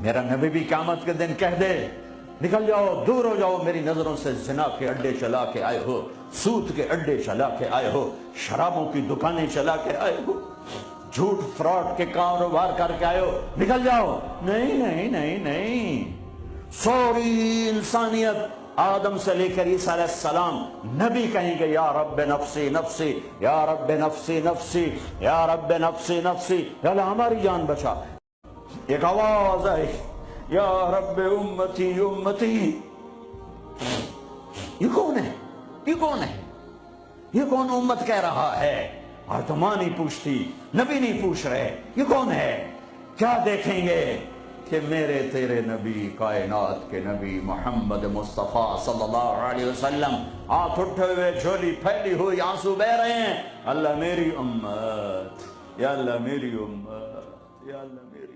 میرا نبی بھی قیامت کے دن کہہ دے نکل جاؤ، دور ہو جاؤ میری نظروں سے، زنا کے اڈے چلا کے آئے ہو، سود کے اڈے چلا کے آئے ہو، شرابوں کی دکانیں چلا کے آئے ہو، جھوٹ فراڈ کے کاروبار کر کے آئے ہو، نکل جاؤ۔ نہیں نہیں نہیں نہیں، سوری انسانیت آدم سے لے کر عیسیٰ علیہ السلام نبی کہیں گے یا رب نفسی نفسی، یا رب نفسی نفسی، یا رب نفسی نفسی، یا اللہ ہماری جان بچا۔ ایک آواز آئی یا رب امتی امتی۔ یہ کون ہے؟ یہ کون ہے؟ یہ کون امت کہہ رہا ہے؟ اور تو ماں نہیں پوچھتی، نبی نہیں پوچھ رہے، یہ کون ہے؟ کیا دیکھیں گے کہ میرے تیرے نبی، کائنات کے نبی محمد مصطفیٰ صلی اللہ علیہ وسلم ہاتھ اٹھے ہوئے، جھولی پھیلی ہوئی، آنسو بہہ رہے ہیں، اللہ میری امت، یا اللہ میری امت، یا اللہ میری